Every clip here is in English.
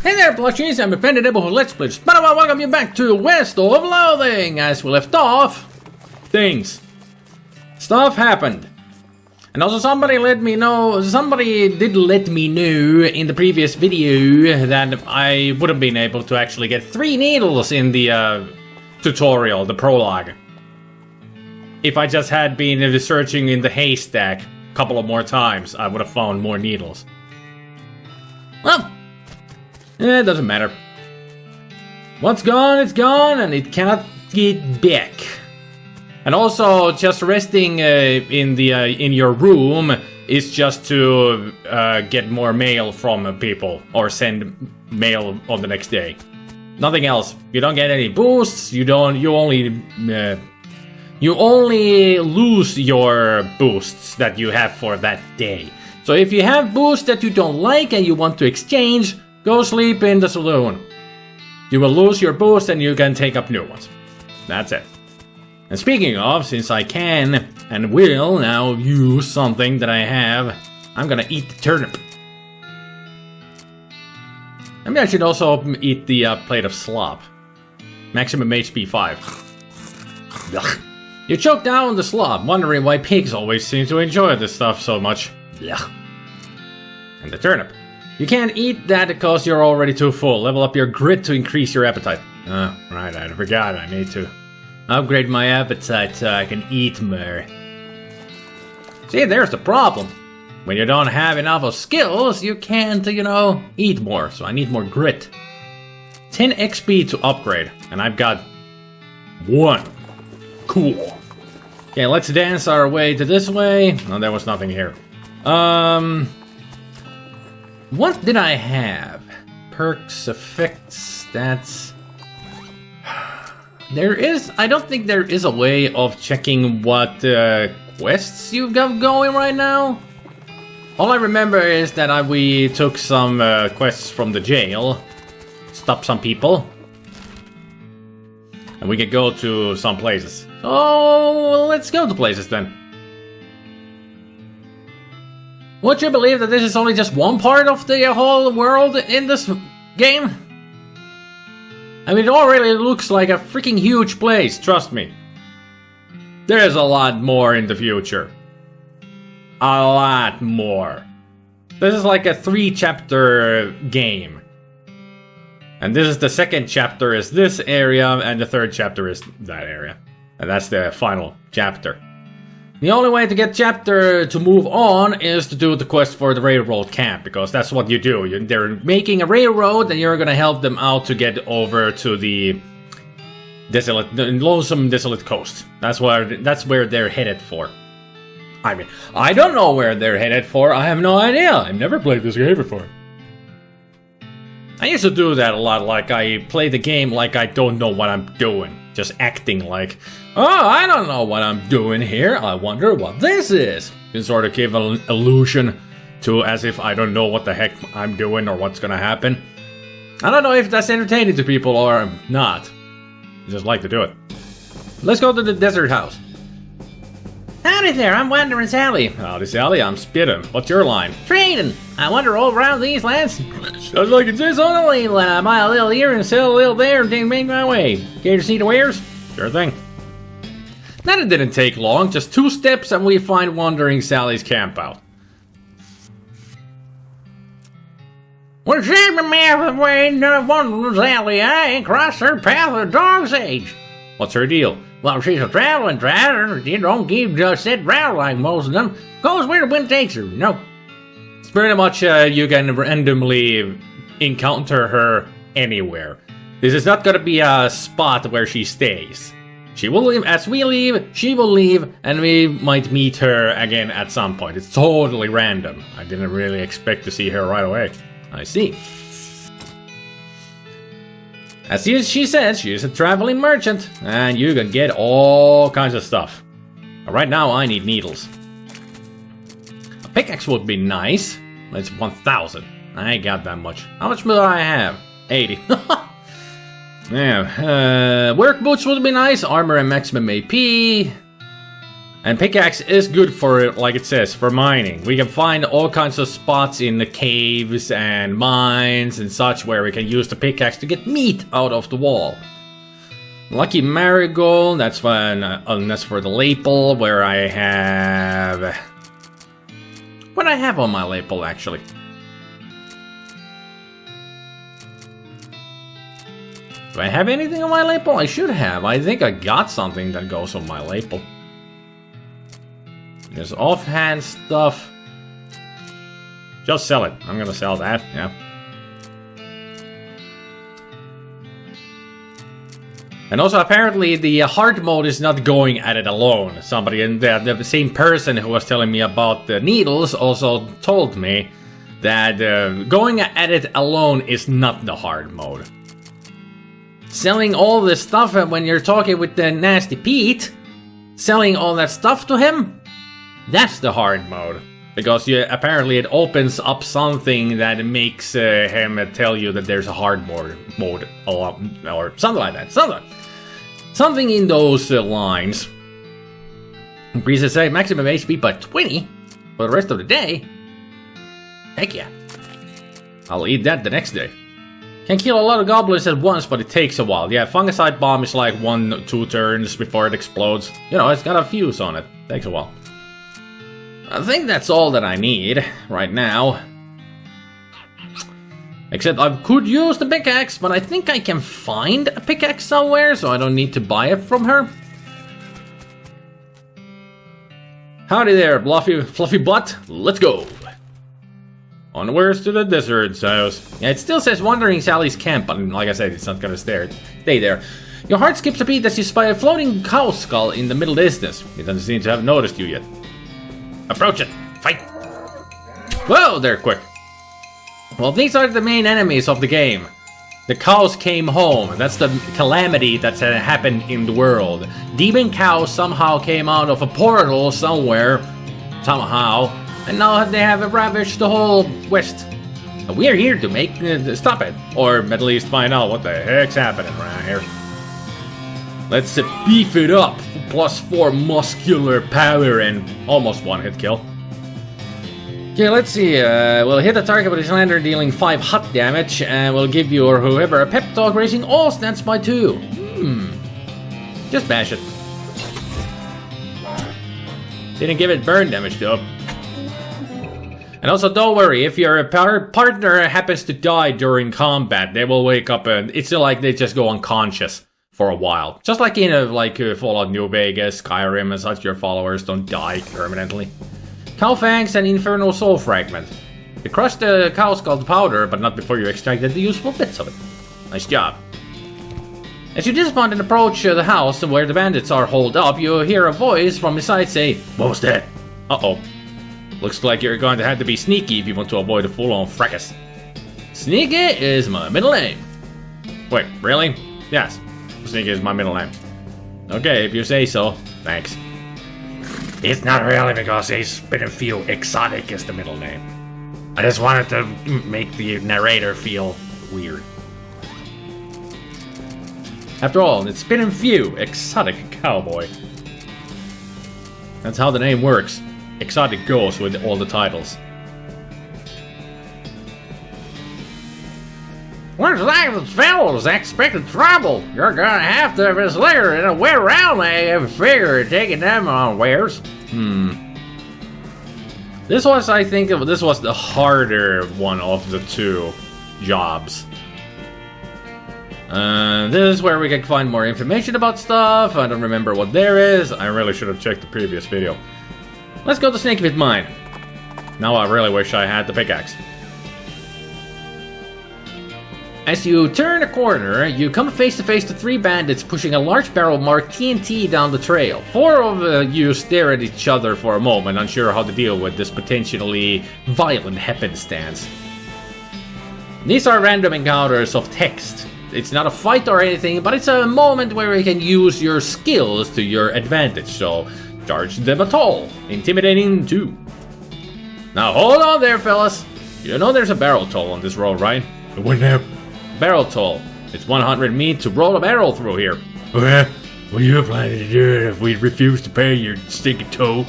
Hey there, plushies, I'm Offended Neighborhood Let's Play SpiderMwa. Welcome you back to the West of Loathing. As we left off, stuff happened. And also somebody did let me know in the previous video that I would have been able to actually get 3 needles in the tutorial, the prologue. If I just had been searching in the haystack a couple of more times, I would have found more needles. Well, it doesn't matter. What's gone, it's gone, and it cannot get back. And also, just resting in your room is just to get more mail from people or send mail on the next day. Nothing else. You don't get any boosts. You only lose your boosts that you have for that day. So if you have boosts that you don't like and you want to exchange, go sleep in the saloon. You will lose your boost and you can take up new ones. That's it. And speaking of, since I can and will now use something that I have, I'm gonna eat the turnip. Maybe I should also eat the plate of slop. Maximum HP 5. Ugh. You choke down the slop, wondering why pigs always seem to enjoy this stuff so much. Ugh. And the turnip. You can't eat that because you're already too full. Level up your grit to increase your appetite. Oh, right, I forgot I need to upgrade my appetite so I can eat more. See, there's the problem. When you don't have enough of skills, you can't, eat more. So I need more grit. 10 XP to upgrade. And I've got 1. Cool. Okay, let's dance our way to this way. No, there was nothing here. What did I have? Perks, effects, stats. I don't think there is a way of checking what quests you've got going right now. All I remember is that we took some quests from the jail, stopped some people, and we could go to some places. So let's go to places then. Would you believe that this is only just one part of the whole world in this game? I mean, it already looks like a freaking huge place, trust me. There's a lot more in the future. A lot more. This is like a 3-chapter game. And this is the 2nd chapter is this area, and the 3rd chapter is that area. And that's the final chapter. The only way to get chapter to move on is to do the quest for the railroad camp, because that's what you do. They're making a railroad, and you're gonna help them out to get over to the lonesome, desolate coast. That's where they're headed for. I mean, I don't know where they're headed for. I have no idea. I've never played this game before. I used to do that a lot. Like I play the game like I don't know what I'm doing. Just acting like, oh, I don't know what I'm doing here. I wonder what this is. You can sort of give an illusion to as if I don't know what the heck I'm doing or what's gonna happen. I don't know if that's entertaining to people or not. I just like to do it. Let's go to the desert house. Howdy there, I'm Wandering Sally. Howdy Sally, I'm Spitter. What's your line? Trading. I wander all around these lands. Sounds like it's this on the lane. I buy a little here and sell a little there and then make my way. Care to see the wares? Sure thing. That it didn't take long, just 2 steps and we find Wandering Sally's campout. Well, save me my way, Wandering Sally. I ain't crossed her path a dog's age. What's her deal? Well, she's a traveling traveler. She don't keep just sit round like most of them. Goes where the wind takes her, It's pretty much you can randomly encounter her anywhere. This is not gonna be a spot where she stays. She will leave as we leave, she will leave, and we might meet her again at some point. It's totally random. I didn't really expect to see her right away. I see. As she says, she is a traveling merchant, and you can get all kinds of stuff. Right now, I need needles. A pickaxe would be nice. It's 1,000. I ain't got that much. How much do I have? 80. Yeah. Work boots would be nice. Armor and maximum AP. And pickaxe is good for, like it says, for mining. We can find all kinds of spots in the caves and mines and such where we can use the pickaxe to get meat out of the wall. Lucky marigold, that's when, that's for the lapel, where I have... What do I have on my lapel, actually? Do I have anything on my lapel? I should have. I think I got something that goes on my lapel. There's offhand stuff. Just sell it. I'm gonna sell that, yeah. And also, apparently, the hard mode is not going at it alone. Somebody, and the same person who was telling me about the needles also told me that going at it alone is not the hard mode. Selling all this stuff when you're talking with the Nasty Pete, selling all that stuff to him, that's the hard mode. Because apparently it opens up something that makes him tell you that there's a hard mode or something like that. Something in those lines. Increases maximum HP by 20 for the rest of the day. Heck yeah. I'll eat that the next day. Can kill a lot of goblins at once, but it takes a while. Yeah, fungicide bomb is like 1-2 turns before it explodes. You know, it's got a fuse on it. Takes a while. I think that's all that I need right now. Except I could use the pickaxe, but I think I can find a pickaxe somewhere, so I don't need to buy it from her. Howdy there, fluffy butt. Let's go. Onwards to the desert's house. Yeah, it still says Wandering Sally's camp, but like I said, it's not gonna stay there. Your heart skips a beat as you spy a floating cow skull in the middle distance. It doesn't seem to have noticed you yet. Approach it. Fight. Whoa, they're quick. Well, these are the main enemies of the game. The cows came home. That's the calamity that's happened in the world. Demon cows somehow came out of a portal somewhere. Somehow. And now they have ravaged the whole west. We're here to make stop it. Or at least find out what the heck's happening around here. Let's beef it up. +4 muscular power and almost one hit kill. Okay, let's see. We'll hit the target with his lantern, dealing 5 hot damage, and we'll give you or whoever a pep talk, raising all stats by 2. Just bash it. Didn't give it burn damage though. And also, don't worry, if your partner happens to die during combat, they will wake up and it's like they just go unconscious for a while. Just like in Fallout New Vegas, Skyrim and such, your followers don't die permanently. Cow fangs and infernal soul fragment. You crush the cow skull to powder, but not before you extracted the useful bits of it. Nice job. As you dismount and approach the house where the bandits are holed up, you hear a voice from inside say, "What was that?" Uh-oh. Looks like you're going to have to be sneaky if you want to avoid a full-on fracas. Sneaky is my middle name. Wait, really? Yes. Sneaky is my middle name. Okay, if you say so. Thanks. It's not really because a spin and feel exotic is the middle name. I just wanted to make the narrator feel weird. After all, it's spin and few, exotic cowboy. That's how the name works. Exotic goes with all the titles. Looks like the fellows expected trouble. You're gonna have to miss later in a way around they figure taking them unawares. This was, I think, this was the harder one of the 2 jobs. This is where we can find more information about stuff. I don't remember what there is. I really should have checked the previous video. Let's go to Snake Pit Mine. Now I really wish I had the pickaxe. As you turn a corner, you come face to face to 3 bandits pushing a large barrel marked TNT down the trail. 4 of you stare at each other for a moment, unsure how to deal with this potentially violent happenstance. These are random encounters of text. It's not a fight or anything, but it's a moment where you can use your skills to your advantage, so charge them a toll. Intimidating 2. Now hold on there, fellas. You know there's a barrel toll on this road, right? What now? Barrel toll. It's 100 meat to roll a barrel through here. Okay. What are you planning to do if we refuse to pay your stinking toll?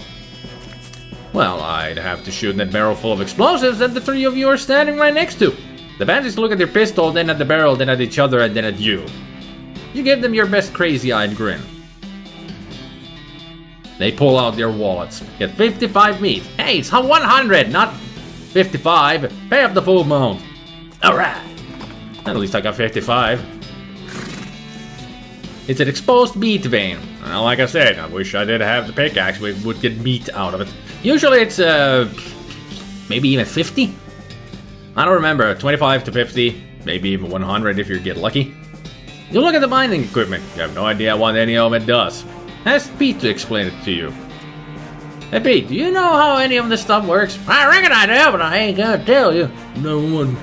Well, I'd have to shoot that barrel full of explosives that the three of you are standing right next to. The bandits look at their pistol, then at the barrel, then at each other, and then at you. You give them your best crazy-eyed grin. They pull out their wallets. Get 55 meat. Hey, it's 100, not 55. Pay up the full amount. Alright. At least I got 55. It's an exposed meat vein. Well, like I said, I wish I did have the pickaxe. We would get meat out of it. Usually it's, maybe even 50? I don't remember. 25 to 50. Maybe even 100 if you get lucky. You look at the mining equipment. You have no idea what any of it does. Ask Pete to explain it to you. Hey Pete, do you know how any of this stuff works? I reckon I do, but I ain't gonna tell you. No one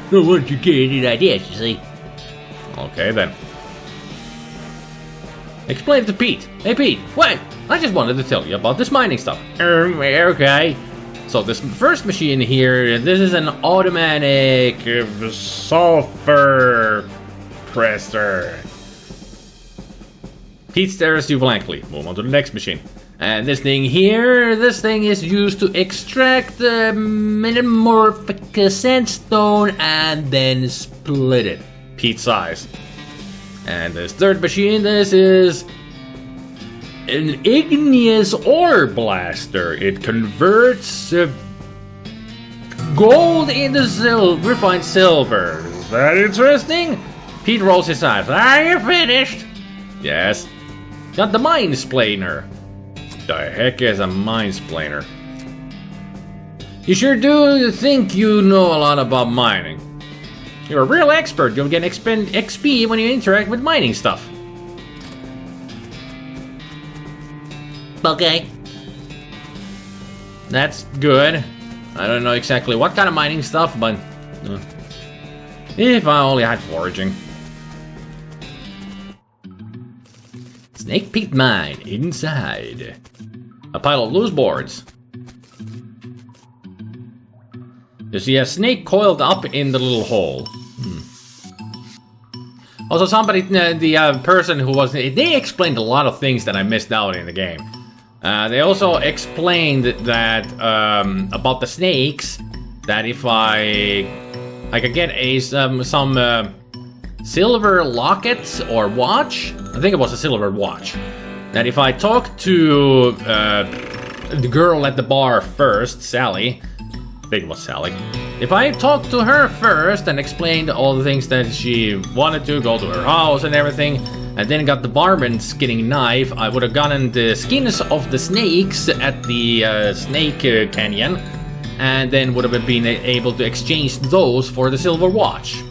you get any ideas, you see. Okay then. Explain it to Pete. Hey Pete, wait! I just wanted to tell you about this mining stuff. Okay. So this first machine here, this is an automatic sulfur presser. Pete stares at you blankly. Move on to the next machine. And this thing here, this thing is used to extract metamorphic sandstone and then split it. Pete sighs. And this third machine, this is an igneous ore blaster. It converts gold into refined silver. Is that interesting? Pete rolls his eyes. Are you finished? Yes. Got the mine splainer. The heck is a mine splainer? You sure do think you know a lot about mining. You're a real expert. You'll get XP when you interact with mining stuff. Okay. That's good. I don't know exactly what kind of mining stuff, but if I only had foraging. Snake Pit Mine inside. A pile of loose boards. You see a snake coiled up in the little hole. Also, somebody, the person who was, they explained a lot of things that I missed out in the game. They also explained that about the snakes, that if I could get some silver lockets or watch. I think it was a silver watch. That if I talk to the girl at the bar first, Sally. I think it was Sally. If I talked to her first and explained all the things that she wanted to, go to her house and everything, and then got the barman skinning knife, I would have gotten the skins of the snakes at the snake canyon, and then would have been able to exchange those for the silver watch.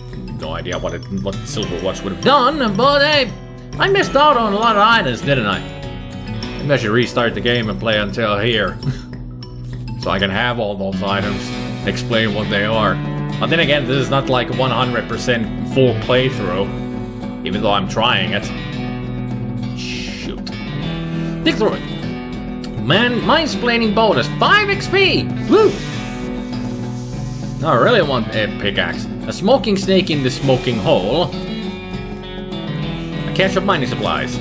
No idea what the silver watch would have done, but hey, I missed out on a lot of items, didn't I? Maybe I should restart the game and play until here. So I can have all those items, explain what they are. But then again, this is not like 100% full playthrough, even though I'm trying it. Shoot. Dig through it. Man, mine-splaining bonus, 5 XP! Woo! Now I really want a pickaxe. A smoking snake in the smoking hole. A cache of mining supplies.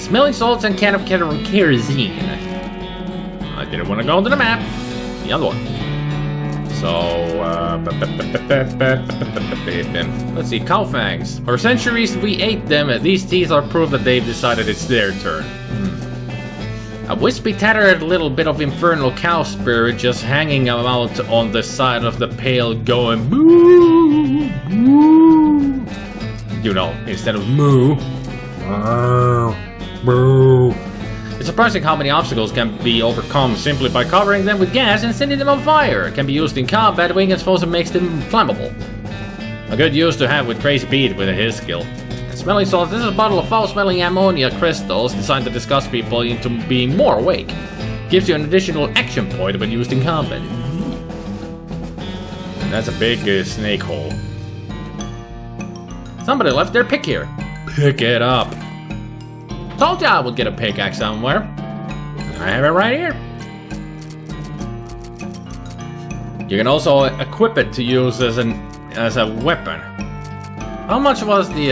Smelling salts and can of kerosene. I didn't want to go to the map. The other one. So, let's see, cow fangs. For centuries we ate them. These teeth are proof that they've decided it's their turn. A wispy, tattered little bit of infernal cow spirit just hanging out on the side of the pail going moo, moo. You know, instead of moo. Moo. It's surprising how many obstacles can be overcome simply by covering them with gas and setting them on fire. It can be used in combat, wing explosive makes them flammable. A good use to have with Crazy Pete with his skill. Smelling salt, this is a bottle of foul-smelling ammonia crystals designed to disgust people into being more awake. Gives you an additional action point when used in combat. And that's a big snake hole. Somebody left their pick here. Pick it up. Told you I would get a pickaxe somewhere. I have it right here. You can also equip it to use as a weapon. How much was the,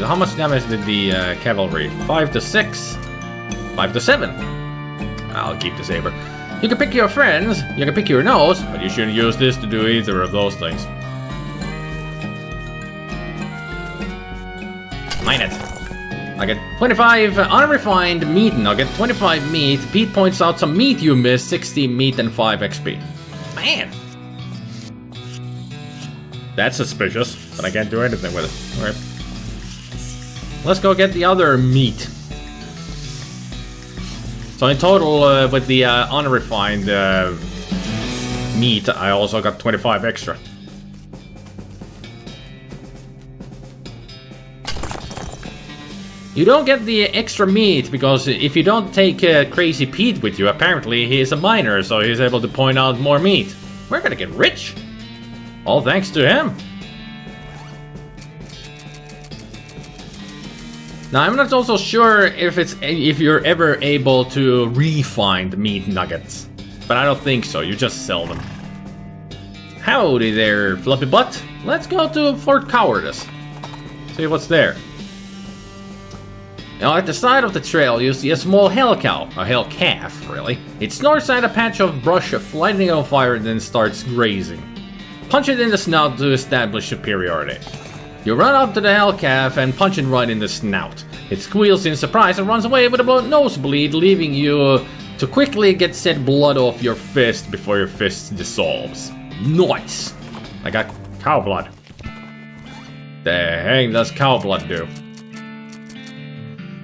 how much damage did the cavalry? 5 to 6? 5 to 7. I'll keep the saber. You can pick your friends, you can pick your nose, but you shouldn't use this to do either of those things. Mine it. I get 25 unrefined meat nugget, 25 meat. Pete points out some meat you missed, 60 meat and 5 XP. Man! That's suspicious, but I can't do anything with it. Alright. Let's go get the other meat. So in total, with the unrefined meat, I also got 25 extra. You don't get the extra meat because if you don't take Crazy Pete with you, apparently he is a miner, so he's able to point out more meat. We're gonna get rich. All thanks to him. Now I'm not also sure if you're ever able to refine the meat nuggets, but I don't think so. You just sell them. Howdy there, Fluffy Butt. Let's go to Fort Cowardice. See what's there. Now at the side of the trail you see a small hell cow, a hell calf really. It snorts at a patch of brush, lighting on fire, and then starts grazing. Punch it in the snout to establish superiority. You run up to the hell calf and punch it right in the snout. It squeals in surprise and runs away with a nosebleed, leaving you to quickly get said blood off your fist before your fist dissolves. Nice! I got cow blood. The heck does cow blood do?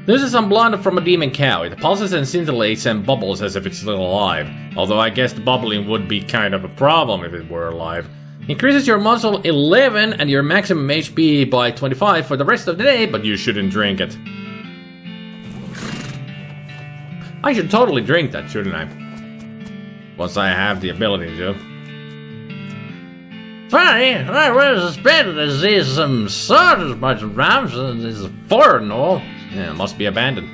This is some blood from a demon cow. It pulses and scintillates and bubbles as if it's still alive. Although I guess the bubbling would be kind of a problem if it were alive. Increases your muscle 11 and your maximum HP by 25 for the rest of the day, but you shouldn't drink it. I should totally drink that, shouldn't I? Once I have the ability to. Funny, I was suspected to see some sort of bunch of rams and this is foreign and all. Yeah, it must be abandoned.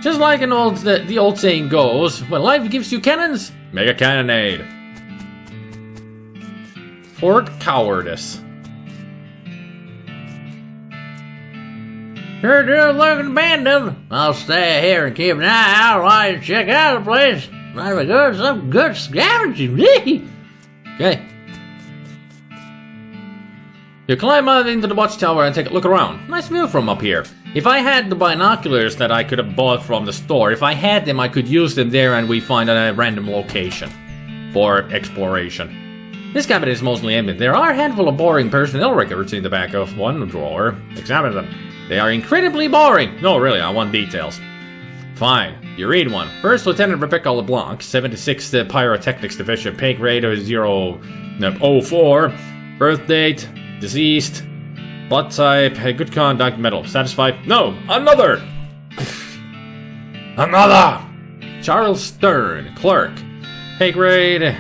Just like the old saying goes, when life gives you cannons, make a cannonade. Fort Cowardice. Sure do look abandoned. I'll stay here and keep an eye out while you check out the place. Might be good, some good scavenging. Okay. You climb out into the watchtower and take a look around. Nice view from up here. If I had the binoculars that I could have bought from the store, if I had them, I could use them there and we find a random location for exploration. This cabin is mostly empty. There are a handful of boring personnel records in the back of one drawer. Examine them. They are incredibly boring. No, really, I want details. Fine, you read one. First Lieutenant Rebecca LeBlanc, 76th Pyrotechnics Division, pay grade 004, birth date, deceased, blood type, good conduct, medal. Satisfied? No, another! Another! Charles Stern, clerk, pay grade.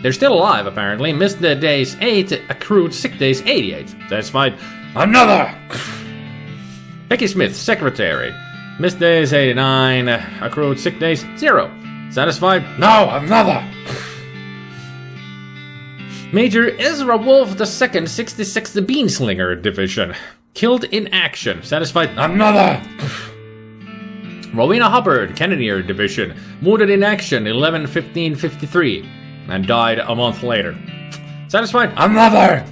They're still alive, apparently. Missed the days 8, accrued sick days 88. Satisfied? Another! Becky Smith, secretary. Missed days 89, accrued sick days 0. Satisfied? No, another! Major Ezra Wolf II, 66th Beanslinger Division. Killed in action. Satisfied? Another! Rowena Hubbard, Cannoneer Division. Wounded in action, 11-15-53. And died a month later. Satisfied? Another!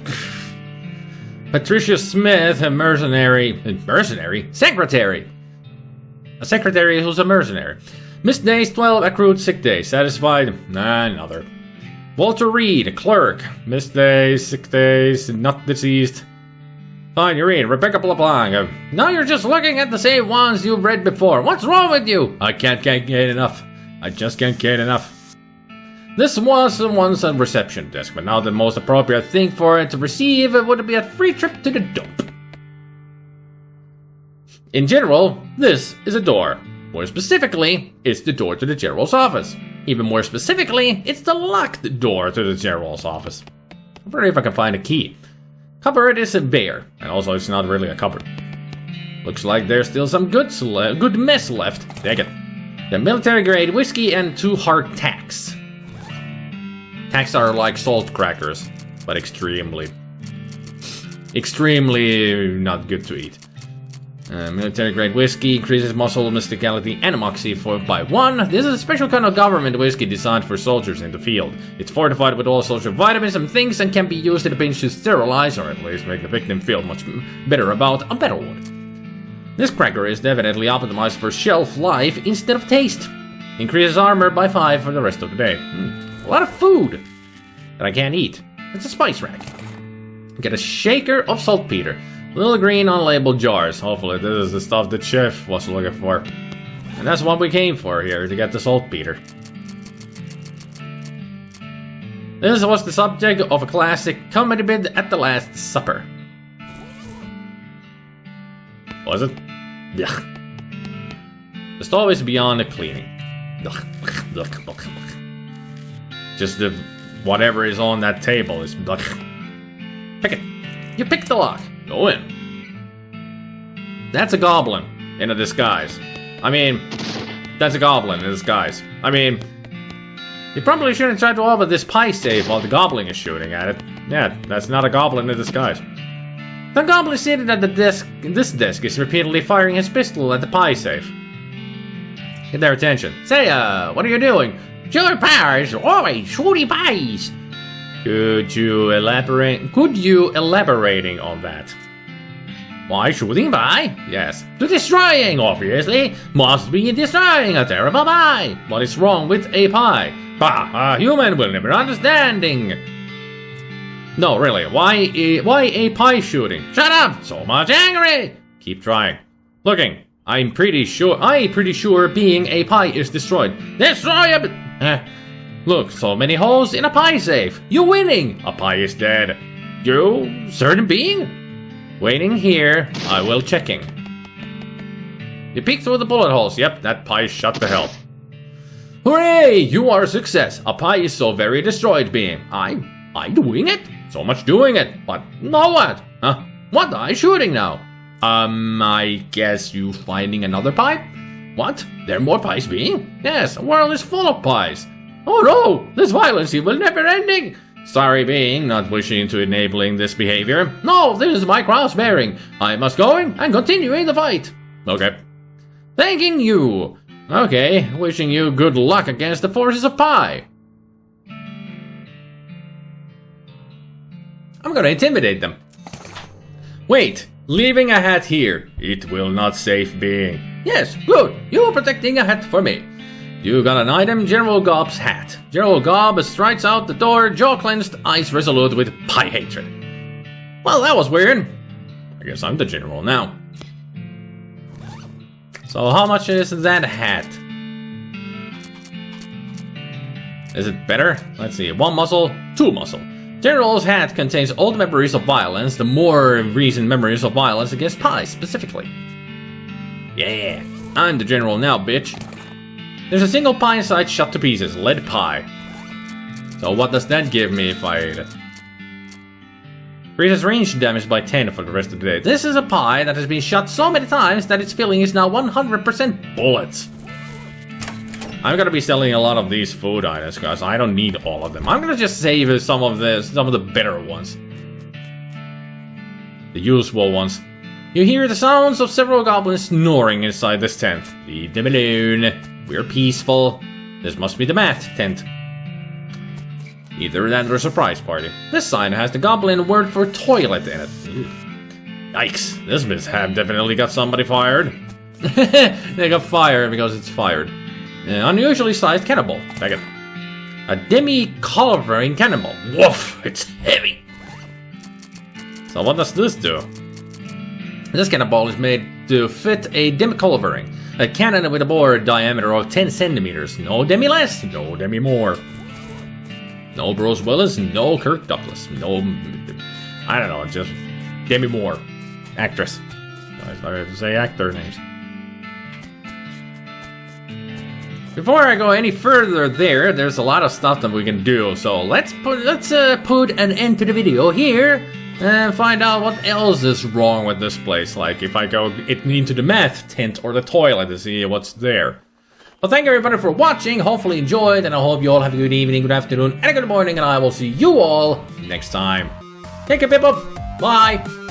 Patricia Smith, a mercenary. Secretary! A secretary who's a mercenary. Missed days 12, accrued sick days. Satisfied? Another. Walter Reed, clerk. Missed days, sick days, not deceased. Fine, you read. Rebecca LeBlanc. Now you're just looking at the same ones you've read before. What's wrong with you? I can't get enough. I just can't get enough. This was once a reception desk, but now the most appropriate thing for it to receive would be a free trip to the dump. In general, this is a door. More specifically, it's the door to the general's office. Even more specifically, it's the locked door to the general's office. I wonder if I can find a key. Cupboard is bare, and also it's not really a cupboard. Looks like there's still some good mess left. Take it. The military grade whiskey and 2 hard tacks. Tacks are like salt crackers, but extremely. extremely not good to eat. Military grade whiskey increases muscle, mysticality, and moxie by 1. This is a special kind of government whiskey designed for soldiers in the field. It's fortified with all sorts of vitamins and things and can be used in a pinch to sterilize or at least make the victim feel much better about a battle wound. This cracker is definitely optimized for shelf life instead of taste. Increases armor by 5 for the rest of the day. A lot of food that I can't eat. It's a spice rack. Get a shaker of saltpeter. Little green unlabeled jars. Hopefully this is the stuff the chef was looking for. And that's what we came for here, to get the saltpeter. This was the subject of a classic comedy bit at the Last Supper. Was it? Yeah. The stove is beyond the cleaning. Just the whatever is on that table is. Pick it. You pick the lock. Go in. That's a goblin in a disguise. I mean, that's a goblin in a disguise. I mean, you probably shouldn't try to open this pie safe while the goblin is shooting at it. Yeah, that's not a goblin in a disguise. The goblin seated at the desk. This desk is repeatedly firing his pistol at the pie safe. Get their attention. Say, what are you doing? Sugar pies, always shooty pies. Could you elaborating on that? Why shooting pie? Yes. To destroying, obviously. Must be destroying a terrible pie. What is wrong with a pie? Bah, a human will never understanding. No, really, why a pie shooting? Shut up! So much angry! Keep trying. Looking. I'm pretty sure being a pie is destroyed. Destroy it! Look, so many holes in a pie safe. You winning! A pie is dead. You certain being? Waiting here, I will checking. You peek through the bullet holes. Yep, that pie shut to hell. Hooray! You are a success. A pie is so very destroyed being. I doing it? So much doing it. But now what? Huh? What are I shooting now? I guess you finding another pie? What? There are more pies being? Yes, the world is full of pies. Oh no! This violence will never ending! Sorry being, not wishing to enabling this behavior. No, this is my cross bearing. I must going and continuing the fight. Okay. Thanking you. Okay, wishing you good luck against the forces of pie. I'm gonna intimidate them. Wait, leaving a hat here. It will not save being. Yes, good. You are protecting a hat for me. You got an item, General Gob's hat. General Gob strides out the door, jaw clenched, eyes resolute with pie hatred. Well, that was weird. I guess I'm the general now. So how much is that hat? Is it better? Let's see. 1 muscle, 2 muscle. General's hat contains old memories of violence, the more recent memories of violence against pies, specifically. Yeah, I'm the general now, bitch. There's a single pie inside shot to pieces, lead pie. So what does that give me if I eat it? Increases range damage by 10 for the rest of the day. This is a pie that has been shot so many times that its filling is now 100% bullets. I'm gonna be selling a lot of these food items, guys. I don't need all of them. I'm gonna just save some of the better ones. The useful ones. You hear the sounds of several goblins snoring inside this tent. Leave them alone. We're peaceful. This must be the math tent. Either that or a surprise party. This sign has the goblin word for toilet in it. Yikes, this mishap definitely got somebody fired. They got fired because it's fired. Unusually sized cannonball. Take it. A demi-culvering cannonball. Woof, it's heavy. So what does this do? This cannonball is made to fit a demi-culvering. A cannon with a bore diameter of 10 centimeters. No demi less, no demi more. No Bruce Willis, no Kirk Douglas. No, I don't know, just demi more. Actress. I have to say actor names. Before I go any further there's a lot of stuff that we can do. So let's put an end to the video here and find out what else is wrong with this place. Like if I go into the math tent or the toilet to see what's there. Well, thank you everybody for watching. Hopefully enjoyed, and I hope you all have a good evening, good afternoon, and a good morning, and I will see you all next time. Take care, people. Bye!